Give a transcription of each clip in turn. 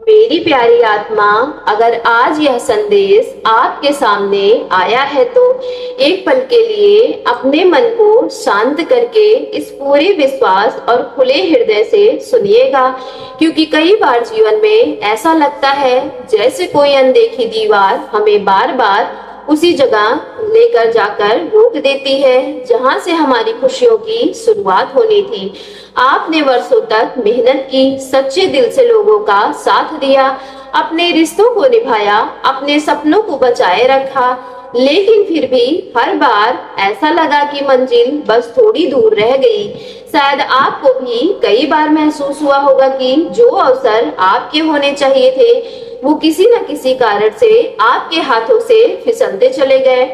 मेरी प्यारी आत्मा, अगर आज यह संदेश आपके सामने आया है तो एक पल के लिए अपने मन को शांत करके इस पूरे विश्वास और खुले हृदय से सुनिएगा, क्योंकि कई बार जीवन में ऐसा लगता है जैसे कोई अनदेखी दीवार हमें बार बार उसी जगह लेकर जाकर रोक देती है जहां से हमारी खुशियों की शुरुआत होनी थी। आपने वर्षों तक मेहनत की, सच्चे दिल से लोगों का साथ दिया, अपने रिश्तों को निभाया, अपने सपनों को बचाए रखा, लेकिन फिर भी हर बार ऐसा लगा कि मंजिल बस थोड़ी दूर रह गई। शायद आपको भी कई बार महसूस हुआ होगा कि जो अवसर आपके होने चाहिए थे वो किसी न किसी कारण से आपके हाथों से फिसलते चले गए।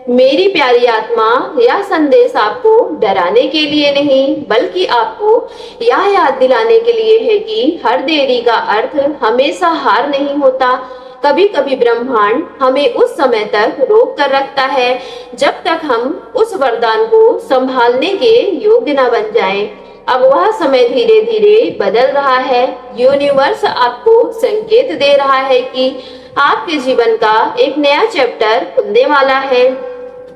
मेरी प्यारी आत्मा, यह संदेश आपको डराने के लिए नहीं बल्कि आपको यह याद दिलाने के लिए है कि हर देरी का अर्थ हमेशा हार नहीं होता। कभी कभी ब्रह्मांड हमें उस समय तक रोक कर रखता है जब तक हम उस वरदान को संभालने के योग्य न बन जाएं। अब वह समय धीरे धीरे बदल रहा है। यूनिवर्स आपको संकेत दे रहा है कि आपके जीवन का एक नया चैप्टर खुलने वाला है,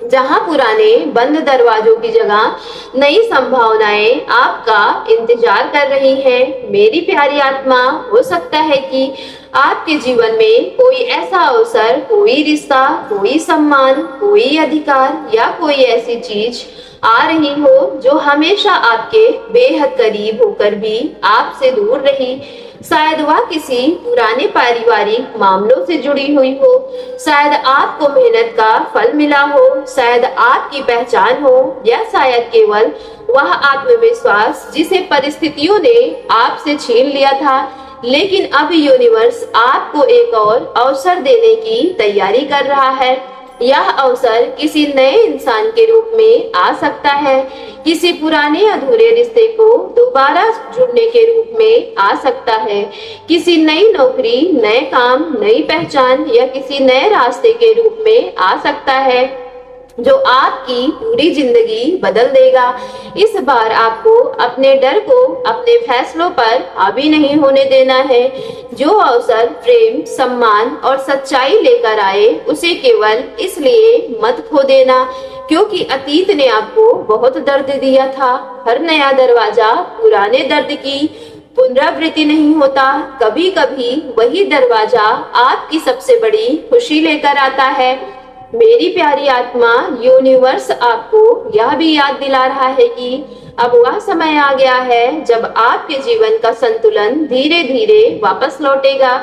जहां पुराने बंद दरवाजों की जगह नई संभावनाएं आपका इंतजार कर रही हैं। मेरी प्यारी आत्मा, हो सकता है कि आपके जीवन में कोई ऐसा अवसर, कोई रिश्ता, कोई सम्मान, कोई अधिकार या कोई ऐसी चीज आ रही हो जो हमेशा आपके बेहद करीब होकर भी आपसे दूर रही। शायद वह किसी पुराने पारिवारिक मामलों से जुड़ी हुई हो, शायद आपको मेहनत का फल मिला हो, शायद आपकी पहचान हो, या शायद केवल वह आत्मविश्वास जिसे परिस्थितियों ने आपसे छीन लिया था। लेकिन अब यूनिवर्स आपको एक और अवसर देने की तैयारी कर रहा है। यह अवसर किसी नए इंसान के रूप में आ सकता है, किसी पुराने अधूरे रिश्ते को दोबारा जुड़ने के रूप में आ सकता है, किसी नई नौकरी, नए काम, नई पहचान या किसी नए रास्ते के रूप में आ सकता है जो आपकी पूरी जिंदगी बदल देगा। इस बार आपको अपने डर को अपने फैसलों पर हावी नहीं होने देना है। जो अवसर प्रेम, सम्मान और सच्चाई लेकर आए उसे केवल इसलिए मत खो देना क्योंकि अतीत ने आपको बहुत दर्द दिया था। हर नया दरवाजा पुराने दर्द की पुनरावृत्ति नहीं होता। कभी कभी वही दरवाजा आपकी सबसे बड़ी खुशी लेकर आता है। मेरी प्यारी आत्मा, यूनिवर्स आपको यह भी याद दिला रहा है कि अब वह समय आ गया है जब आपके जीवन का संतुलन धीरे धीरे वापस लौटेगा।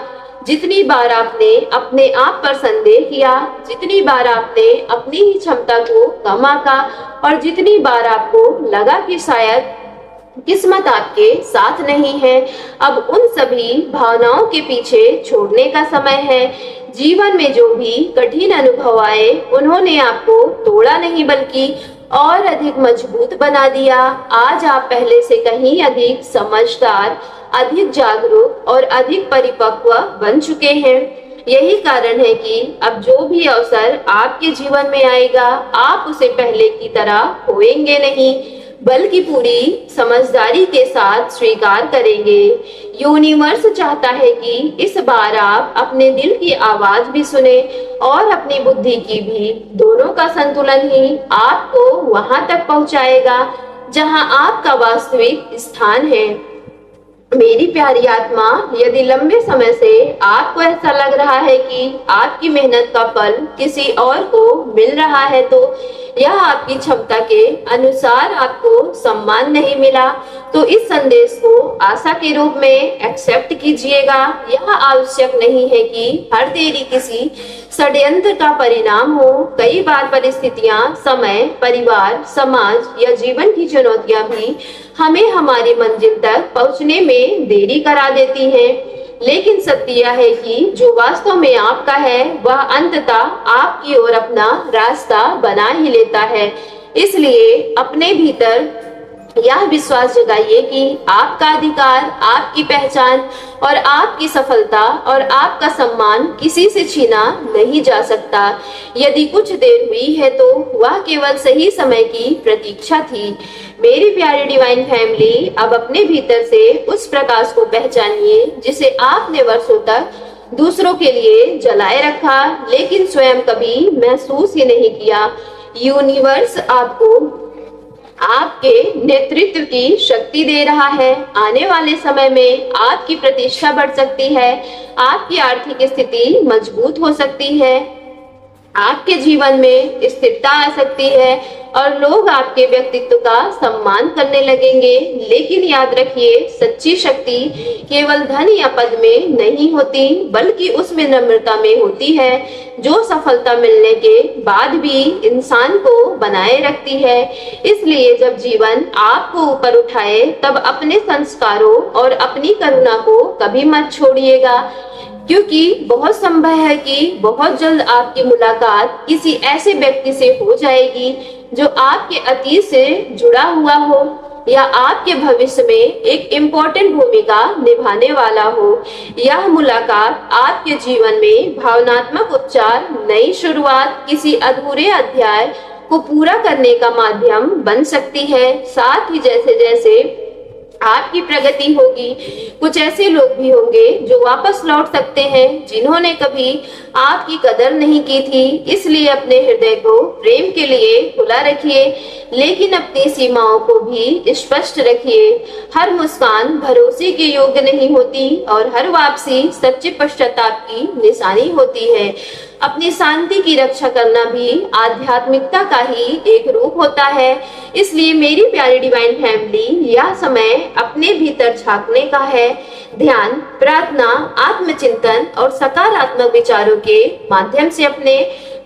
जितनी बार आपने अपने आप पर संदेह किया, जितनी बार आपने अपनी ही क्षमता को कम आंका और जितनी बार आपको लगा कि शायद किस्मत आपके साथ नहीं है, अब उन सभी भावनाओं के पीछे छोड़ने का समय है। जीवन में जो भी कठिन अनुभव आए उन्होंने आपको तोड़ा नहीं बल्कि और अधिक मजबूत बना दिया। आज आप पहले से कहीं अधिक समझदार, अधिक जागरूक और अधिक परिपक्व बन चुके हैं। यही कारण है कि अब जो भी अवसर आपके जीवन में आएगा आप उसे पहले की तरह खोएंगे नहीं बल्कि पूरी समझदारी के साथ स्वीकार करेंगे। यूनिवर्स चाहता है कि इस बार आप अपने दिल की आवाज भी सुने और अपनी बुद्धि की भी। दोनों का संतुलन ही आपको वहां तक पहुंचाएगा जहां आपका वास्तविक स्थान है। मेरी प्यारी आत्मा, यदि लंबे समय से आपको ऐसा लग रहा है कि आपकी मेहनत का फल किसी और को मिल रहा है तो यह आपकी क्षमता के अनुसार आपको सम्मान नहीं मिला, तो इस संदेश को आशा के रूप में एक्सेप्ट कीजिएगा। यह आवश्यक नहीं है कि हर देरी किसी षड्यंत्र का परिणाम हो। कई बार परिस्थितियां, समय, परिवार, समाज या जीवन की चुनौतियां भी हमें हमारी मंजिल तक पहुंचने में देरी करा देती हैं। लेकिन सत्य यह है कि जो वास्तव में आपका है वह अंततः आपकी ओर अपना रास्ता बना ही लेता है। इसलिए अपने भीतर यह विश्वास जगाइए कि आपका अधिकार, आपकी पहचान और आपकी सफलता और आपका सम्मान किसी से छीना नहीं जा सकता। यदि कुछ देर हुई है तो वह केवल सही समय की प्रतीक्षा थी। मेरी प्यारी डिवाइन फैमिली, अब अपने भीतर से उस प्रकाश को पहचानिए जिसे आपने वर्षों तक दूसरों के लिए जलाए रखा, लेकिन स्वयं कभी महसूस ही नहीं किया। यूनिवर्स आपको आपके नेतृत्व की शक्ति दे रहा है। आने वाले समय में आपकी प्रतिष्ठा बढ़ सकती है, आपकी आर्थिक स्थिति मजबूत हो सकती है, आपके जीवन में स्थिरता आ सकती है और लोग आपके व्यक्तित्व का सम्मान करने लगेंगे। लेकिन याद रखिए, सच्ची शक्ति केवल धन या पद में नहीं होती, बल्कि उस विनम्रता में होती है जो सफलता मिलने के बाद भी इंसान को बनाए रखती है। इसलिए जब जीवन आपको ऊपर उठाए, तब अपने संस्कारों और अपनी करुणा को कभी मत छोड़िएगा, क्योंकि बहुत संभव है कि बहुत जल्द आपकी मुलाकात किसी ऐसे व्यक्ति से हो जाएगी जो आपके अतीत से जुड़ा हुआ हो या आपके भविष्य में एक इम्पोर्टेंट भूमिका निभाने वाला हो। यह मुलाकात आपके जीवन में भावनात्मक उपचार, नई शुरुआत, किसी अधूरे अध्याय को पूरा करने का माध्यम बन सकती है। साथ ही जैसे जैसे आपकी प्रगति होगी, कुछ ऐसे लोग भी होंगे जो वापस लौट सकते हैं जिन्होंने कभी आपकी कदर नहीं की थी। इसलिए अपने हृदय को प्रेम के लिए खुला रखिए, लेकिन अपनी सीमाओं को भी स्पष्ट रखिए। हर मुस्कान भरोसे के योग्य नहीं होती और हर वापसी सच्चे पश्चाताप की निशानी होती है। अपनी शांति की रक्षा करना भी आध्यात्मिकता का ही एक रूप होता है। इसलिए मेरी प्यारी डिवाइन फैमिली, यह समय अपने भीतर झांकने का है। ध्यान, प्रार्थना, आत्मचिंतन और सकारात्मक विचारों के माध्यम से अपने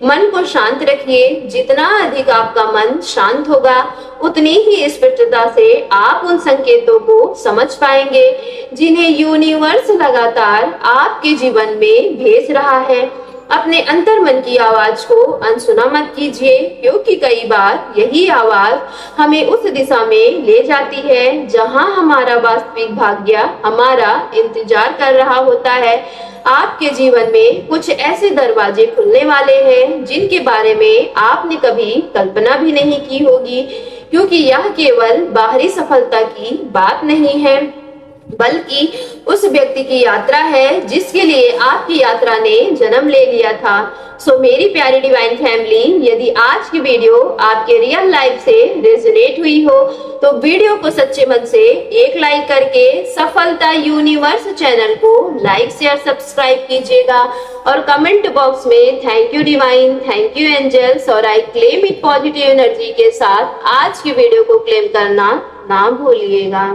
मन को शांत रखिए। जितना अधिक आपका मन शांत होगा, उतनी ही स्पष्टता से आप उन संकेतों को समझ पाएंगे जिन्हें यूनिवर्स लगातार आपके जीवन में भेज रहा है। अपने अंतर मन की आवाज को अनसुना मत कीजिए, क्योंकि कई बार यही आवाज हमें उस दिशा में ले जाती है जहां हमारा वास्तविक भाग्य हमारा इंतजार कर रहा होता है। आपके जीवन में कुछ ऐसे दरवाजे खुलने वाले हैं जिनके बारे में आपने कभी कल्पना भी नहीं की होगी, क्योंकि यह केवल बाहरी सफलता की बात नहीं है, बल्कि उस व्यक्ति की यात्रा है जिसके लिए आपकी यात्रा ने जन्म ले लिया था। सो मेरी प्यारी डिवाइन फैमिली, यदि आज की वीडियो आपके रियल लाइफ से रेजोनेट हुई हो तो वीडियो को सच्चे मन से एक लाइक करके सफलता यूनिवर्स चैनल को लाइक, शेयर, सब्सक्राइब कीजिएगा और कमेंट बॉक्स में thank you divine, thank you angels और I claim it positive energy के साथ आज की वीडियो को क्लेम करना ना भूलिएगा।